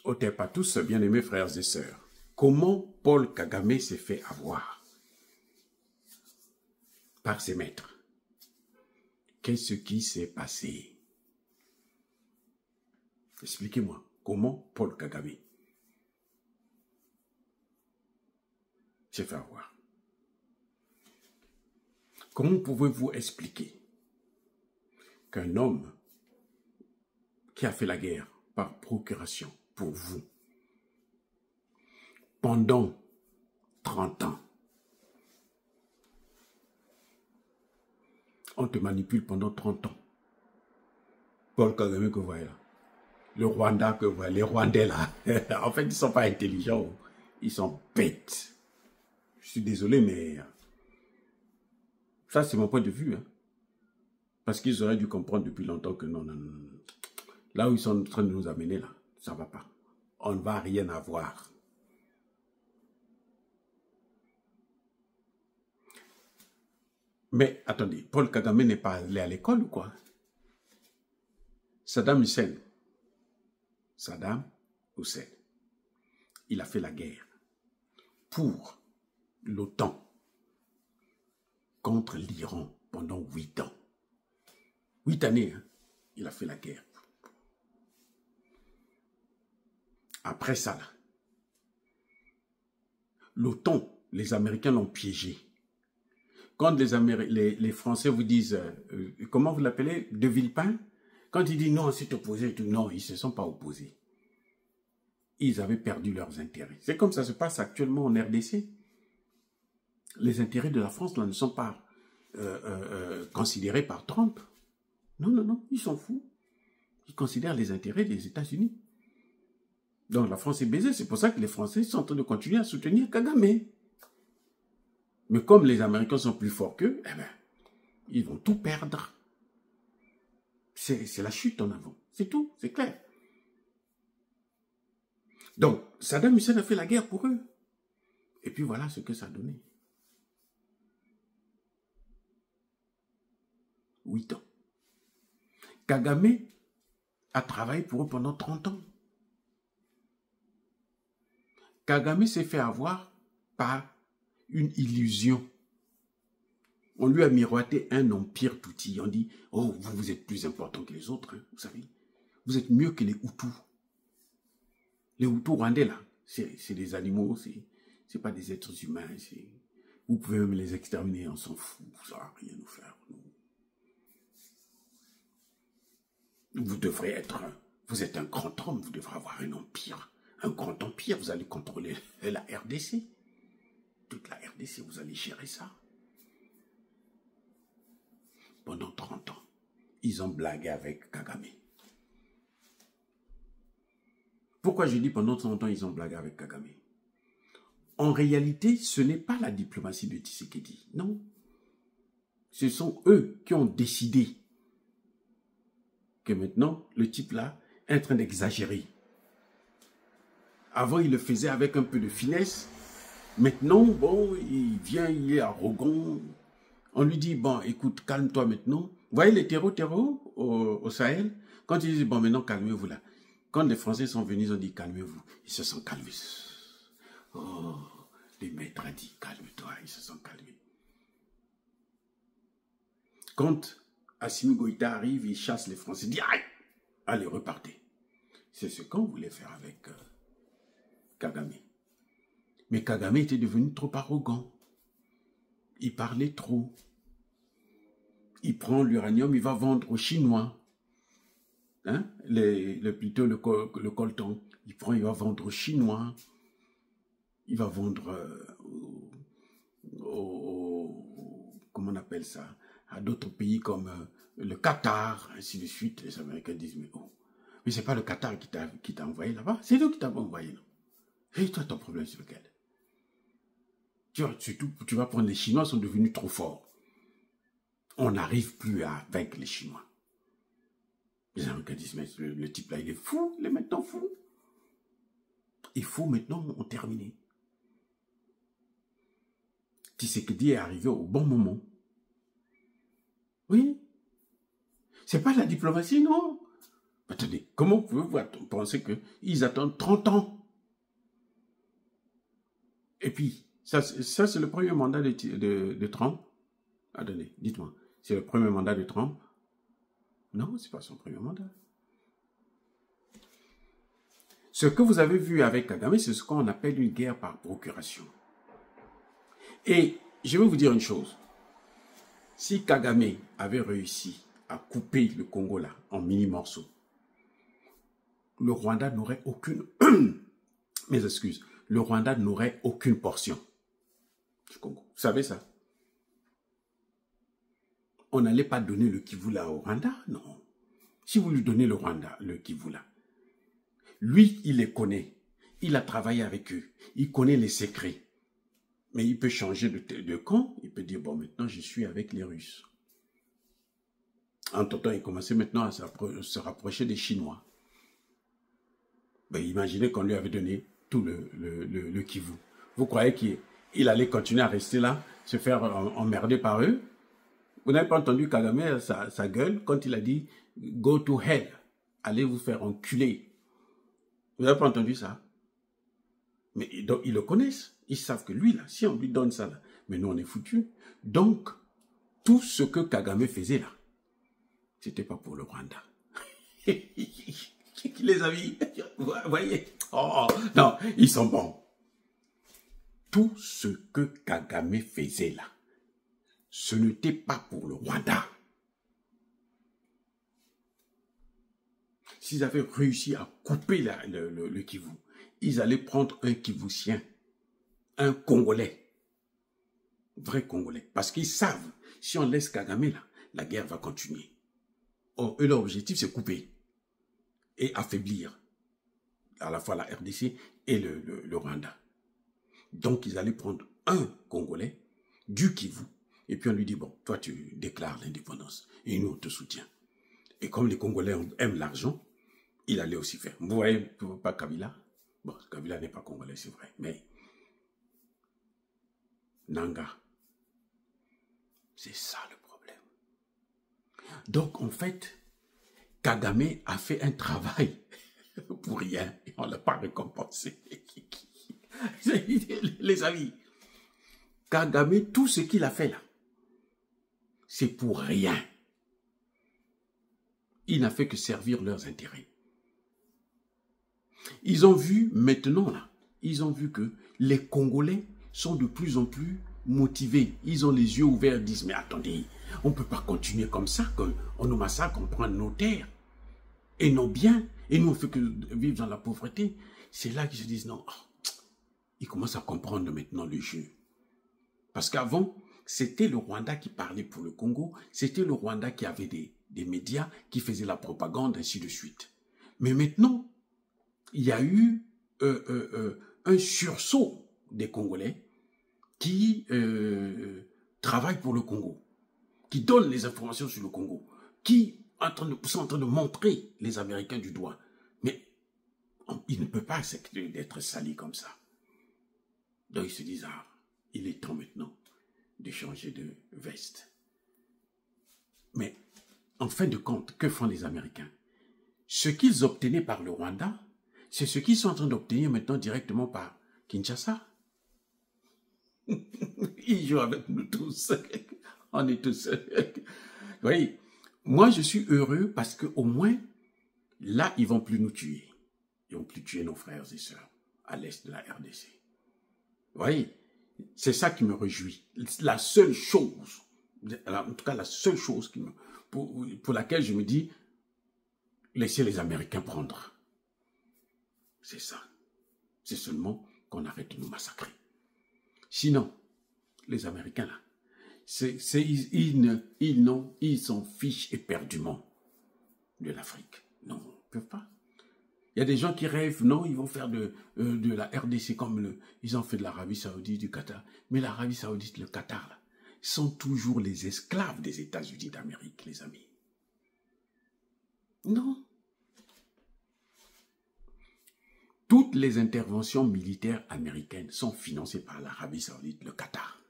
Otepatus, bien-aimés frères et sœurs, comment Paul Kagame s'est fait avoir par ses maîtres? Qu'est-ce qui s'est passé? Expliquez-moi, comment Paul Kagame s'est fait avoir? Comment pouvez-vous expliquer qu'un homme qui a fait la guerre par procuration pour vous pendant 30 ans, on te manipule pendant 30 ans, Paul Kagame que vous voyez là, le Rwanda que vous voyez, les Rwandais là, en fait ils ne sont pas intelligents, ils sont bêtes. Je suis désolé, mais ça c'est mon point de vue, hein. Parce qu'ils auraient dû comprendre depuis longtemps que non, non, non. Là où ils sont en train de nous amener là, ça ne va pas. On ne va rien avoir. Mais attendez, Paul Kagame n'est pas allé à l'école ou quoi? Saddam Hussein, il a fait la guerre pour l'OTAN contre l'Iran pendant 8 ans. 8 années, hein, il a fait la guerre. Après ça, l'OTAN, les Américains l'ont piégé. Quand les Français vous disent, comment vous l'appelez, De Villepin, quand il dit non, on s'est opposé, non, ils ne se sont pas opposés. Ils avaient perdu leurs intérêts. C'est comme ça se passe actuellement en RDC. Les intérêts de la France là, ne sont pas considérés par Trump. Non, non, non, ils s'en foutent. Ils considèrent les intérêts des États-Unis. Donc la France est baisée. C'est pour ça que les Français sont en train de continuer à soutenir Kagame. Mais comme les Américains sont plus forts qu'eux, eh ben, ils vont tout perdre. C'est la chute en avant. C'est tout, c'est clair. Donc, Saddam Hussein a fait la guerre pour eux. Et puis voilà ce que ça a donné. 8 ans. Kagame a travaillé pour eux pendant 30 ans. Kagame s'est fait avoir par une illusion. On lui a miroité un empire touti. On dit, oh, vous êtes plus important que les autres, hein, vous savez. Vous êtes mieux que les Hutus. Les Hutus rwandais, là, c'est des animaux, c'est pas des êtres humains. Vous pouvez même les exterminer, on s'en fout, ça n'a rien à nous faire. Vous devrez être, vous êtes un grand homme, vous devrez avoir un empire. Un grand empire, vous allez contrôler la RDC. Toute la RDC, vous allez gérer ça. Pendant 30 ans, ils ont blagué avec Kagame. Pourquoi je dis pendant 30 ans, ils ont blagué avec Kagame? En réalité, ce n'est pas la diplomatie de Tshisekedi, non. Ce sont eux qui ont décidé que maintenant, le type là est en train d'exagérer. Avant, il le faisait avec un peu de finesse. Maintenant, bon, il vient, il est arrogant. On lui dit, bon, écoute, calme-toi maintenant. Vous voyez les terreaux au Sahel? Quand ils disent, bon, maintenant, calmez-vous là. Quand les Français sont venus, ils ont dit, calmez-vous. Ils se sont calmés. Oh, les maîtres ont dit, calme-toi, ils se sont calmés. Quand Assimi Goïta arrive, il chasse les Français, il dit, aïe, allez, repartez. C'est ce qu'on voulait faire avec Kagame. Mais Kagame était devenu trop arrogant. Il parlait trop. Il prend l'uranium, il va vendre aux Chinois. Hein? Plutôt le coltan. Il prend, il va vendre aux Chinois. Il va vendre comment on appelle ça? À d'autres pays comme le Qatar, ainsi de suite. Les Américains disent, mais oh, mais c'est pas le Qatar qui t'a envoyé là-bas, c'est nous qui t'avons envoyé. Non? Et toi, ton problème, c'est lequel? Surtout, tu vas prendre les Chinois, sont devenus trop forts. On n'arrive plus à vaincre les Chinois. Les Américains disent, mais le type là, il est fou, il est maintenant fou. Il faut maintenant en terminer. Tshisekedi est arrivé au bon moment. Oui. C'est pas la diplomatie, non. Attendez, comment pouvez-vous penser qu'ils attendent 30 ans? Et puis, ça c'est le premier mandat de Trump. Attendez, dites-moi, c'est le premier mandat de Trump? Non, c'est pas son premier mandat. Ce que vous avez vu avec Kagame, c'est ce qu'on appelle une guerre par procuration. Et je vais vous dire une chose. Si Kagame avait réussi à couper le Congo là en mini-morceaux, le Rwanda n'aurait aucune... Mes excuses. Le Rwanda n'aurait aucune portion du Congo. Vous savez ça? On n'allait pas donner le Kivu là au Rwanda? Non. Si vous lui donnez le Rwanda, le Kivu là, lui, il les connaît. Il a travaillé avec eux. Il connaît les secrets. Mais il peut changer de camp. Il peut dire, bon, maintenant, je suis avec les Russes. Entre-temps, il commençait maintenant à se rapprocher des Chinois. Ben, imaginez qu'on lui avait donné tout le Kivu. Vous croyez qu'il allait continuer à rester là, se faire emmerder par eux? Vous n'avez pas entendu Kagame, sa gueule, quand il a dit « Go to hell », allez vous faire enculer. Vous n'avez pas entendu ça? Mais donc, ils le connaissent. Ils savent que lui, là, si on lui donne ça, là, mais nous, on est foutus. Donc, tout ce que Kagame faisait là, c'était pas pour le Rwanda. Qui les a mis? Vous voyez? Oh, non, ils sont bons. Tout ce que Kagame faisait là, ce n'était pas pour le Rwanda. S'ils avaient réussi à couper le Kivu, ils allaient prendre un Kivusien, un Congolais, vrai Congolais. Parce qu'ils savent, si on laisse Kagame là, la guerre va continuer. Or, eux, leur objectif, c'est couper et affaiblir à la fois la RDC et le Rwanda. Donc, ils allaient prendre un Congolais du Kivu, et puis on lui dit, bon, toi, tu déclares l'indépendance, et nous, on te soutient. Et comme les Congolais aiment l'argent, il allait aussi faire. Vous voyez pas Kabila? Bon, Kabila n'est pas Congolais, c'est vrai, mais Nanga, c'est ça le problème. Donc, en fait, Kagame a fait un travail pour rien, et on ne l'a pas récompensé. Les amis, Kagame, tout ce qu'il a fait là, c'est pour rien. Il n'a fait que servir leurs intérêts. Ils ont vu maintenant là, ils ont vu que les Congolais sont de plus en plus motivés. Ils ont les yeux ouverts, ils disent, mais attendez, on ne peut pas continuer comme ça, qu'on nous massacre, on prend nos terres et nos biens, et nous on fait que vivre dans la pauvreté. C'est là qu'ils se disent, non, ils commencent à comprendre maintenant le jeu. Parce qu'avant, c'était le Rwanda qui parlait pour le Congo, c'était le Rwanda qui avait des médias qui faisaient la propagande, ainsi de suite. Mais maintenant, il y a eu un sursaut des Congolais qui travaillent pour le Congo, qui donnent les informations sur le Congo, qui sont en train de montrer les Américains du doigt. Mais ils ne peuvent pas accepter d'être salis comme ça. Donc ils se disent, ah, il est temps maintenant de changer de veste. Mais en fin de compte, que font les Américains? Ce qu'ils obtenaient par le Rwanda, c'est ce qu'ils sont en train d'obtenir maintenant directement par Kinshasa. Ils jouent avec nous tous. On est tous. Oui. Moi, je suis heureux parce qu'au moins, là, ils ne vont plus nous tuer. Ils ne vont plus tuer nos frères et sœurs à l'est de la RDC. Vous voyez, c'est ça qui me réjouit. La seule chose, en tout cas la seule chose pour laquelle je me dis, laissez les Américains prendre. C'est ça. C'est seulement qu'on arrête de nous massacrer. Sinon, les Américains là, ils s'en fichent éperdument de l'Afrique. Non, ils ne peuvent pas. Il y a des gens qui rêvent, non, ils vont faire de la RDC comme ils ont fait de l'Arabie Saoudite, du Qatar. Mais l'Arabie Saoudite, le Qatar, là, sont toujours les esclaves des États-Unis d'Amérique, les amis. Non. Toutes les interventions militaires américaines sont financées par l'Arabie Saoudite, le Qatar.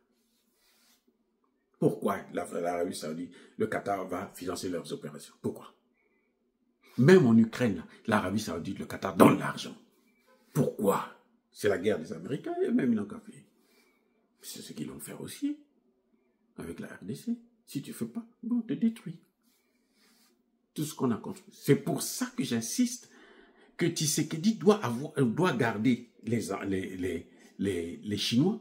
Pourquoi l'Arabie Saoudite, le Qatar va financer leurs opérations? Pourquoi? Même en Ukraine, l'Arabie Saoudite, le Qatar donnent l'argent. Pourquoi? C'est la guerre des Américains, et même ils n'ont qu'à faire. C'est ce qu'ils vont faire aussi, avec la RDC. Si tu ne fais pas, bon, on te détruit. Tout ce qu'on a construit. C'est pour ça que j'insiste que Tshisekedi doit garder les Chinois,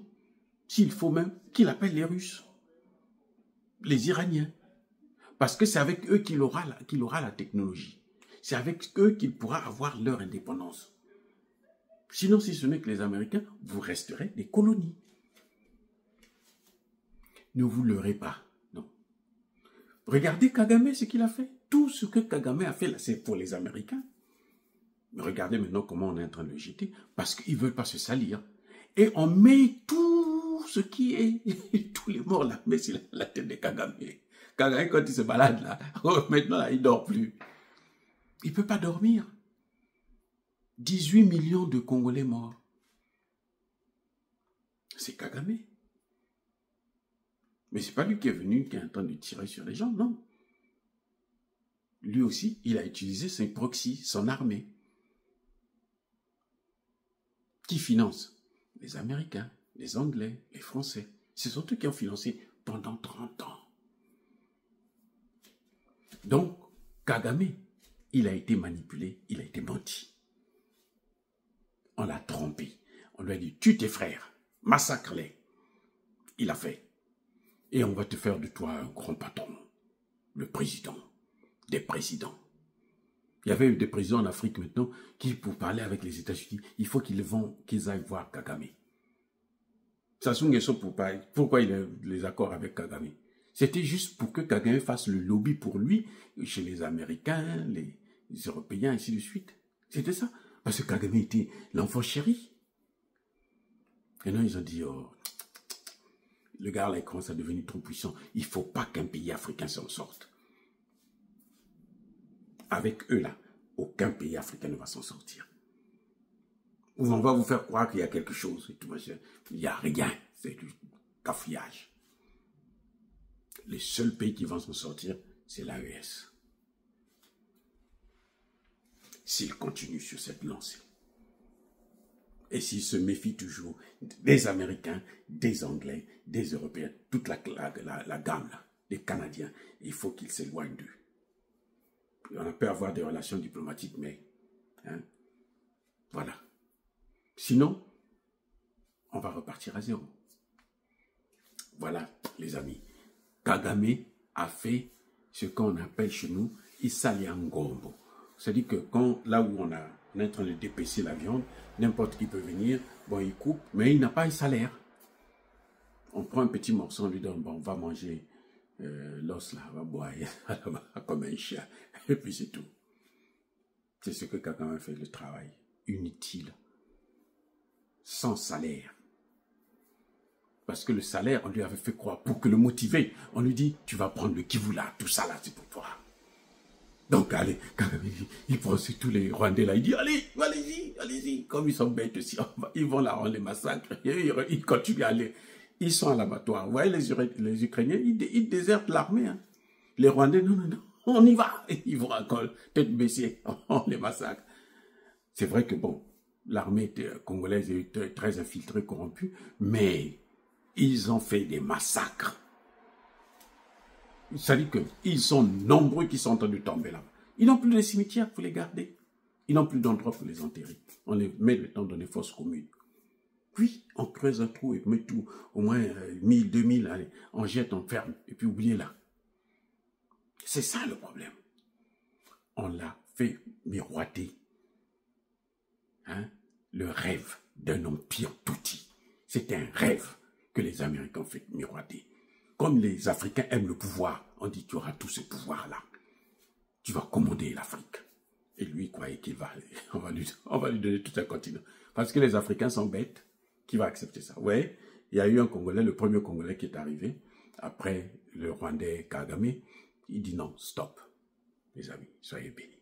s'il faut même qu'il appelle les Russes, les Iraniens. Parce que c'est avec eux qu'il aura la technologie. C'est avec eux qu'il pourra avoir leur indépendance. Sinon, si ce n'est que les Américains, vous resterez des colonies. Ne vous leurrez pas, non. Regardez Kagame, ce qu'il a fait. Tout ce que Kagame a fait, là, c'est pour les Américains. Regardez maintenant comment on est en train de le jeter, parce qu'ils ne veulent pas se salir. Et on met tout ce qui est, tous les morts là, mais c'est la tête de Kagame. Kagame, quand il se balade là, maintenant là, il ne dort plus. Il ne peut pas dormir. 18 millions de Congolais morts. C'est Kagame. Mais ce n'est pas lui qui est venu, qui est en train de tirer sur les gens, non. Lui aussi, il a utilisé ses proxys, son armée. Qui finance? Les Américains, les Anglais, les Français. Ce sont eux qui ont financé pendant 30 ans. Donc, Kagame, il a été manipulé, il a été menti. On l'a trompé. On lui a dit, tue tes frères, massacre-les. Il a fait. Et on va te faire de toi un grand patron. Le président. Des présidents. Il y avait des présidents en Afrique maintenant qui, pour parler avec les États-Unis, il faut qu'ils aillent voir Kagame. Sassou Nguesso, pourquoi il a les accords avec Kagame? C'était juste pour que Kagame fasse le lobby pour lui, chez les Américains, les Européens, ainsi de suite. C'était ça. Parce que Kagame était l'enfant chéri. Et non, ils ont dit, oh, le gars là, il commence à devenir trop puissant. Il ne faut pas qu'un pays africain s'en sorte. Avec eux là, aucun pays africain ne va s'en sortir. Ou on va vous faire croire qu'il y a quelque chose. Et tout machin. Il n'y a rien. C'est du cafouillage. Les seuls pays qui vont s'en sortir, c'est l'AES. S'ils continuent sur cette lancée. Et s'ils se méfient toujours des Américains, des Anglais, des Européens, toute la gamme là, des Canadiens, il faut qu'ils s'éloignent d'eux. On peut avoir des relations diplomatiques, mais hein, voilà. Sinon, on va repartir à zéro. Voilà, les amis. Kagame a fait ce qu'on appelle chez nous Isaliangombo. C'est-à-dire que là où on est en train de dépecer la viande, n'importe qui peut venir, bon, il coupe, mais il n'a pas un salaire. On prend un petit morceau, on lui donne, bon, on va manger l'os là, on va boire comme un chien, et puis c'est tout. C'est ce que Kagame fait, le travail inutile, sans salaire. Parce que le salaire, on lui avait fait croire, pour que le motiver, on lui dit, tu vas prendre le Kivu là, tout ça là, c'est pour toi. Donc, allez, Kagame, il prend sur tous les Rwandais là, il dit, allez, allez-y, allez-y. Comme ils sont bêtes aussi, ils vont là, on les massacre, ils continuent à aller. Ils sont à l'abattoir. Vous voyez, les Ukrainiens, ils désertent l'armée. Hein. Les Rwandais, non, non, non, on y va. Ils vont encore tête baissée, on les massacre. C'est vrai que, bon, l'armée congolaise est très infiltrée, corrompue, mais ils ont fait des massacres. C'est-à-dire qu'ils sont nombreux qui sont en train de tomber là-bas. Ils n'ont plus de cimetières pour les garder. Ils n'ont plus d'endroit pour les enterrer. On les met le temps dans les fosses communes. Puis, on creuse un trou et met tout, au moins 1000, 2000, allez, on jette, on ferme, et puis oubliez là. C'est ça le problème. On l'a fait miroiter. Hein? Le rêve d'un empire touti. C'est un rêve que les Américains ont fait miroiter. Comme les Africains aiment le pouvoir, on dit tu auras tout ce pouvoir-là. Tu vas commander l'Afrique. Et lui, il croyait qu'il va, on va lui donner tout un continent. Parce que les Africains sont bêtes. Qui va accepter ça? Ouais, il y a eu un Congolais, le premier Congolais qui est arrivé, après le Rwandais Kagame, il dit non, stop, les amis, soyez bénis.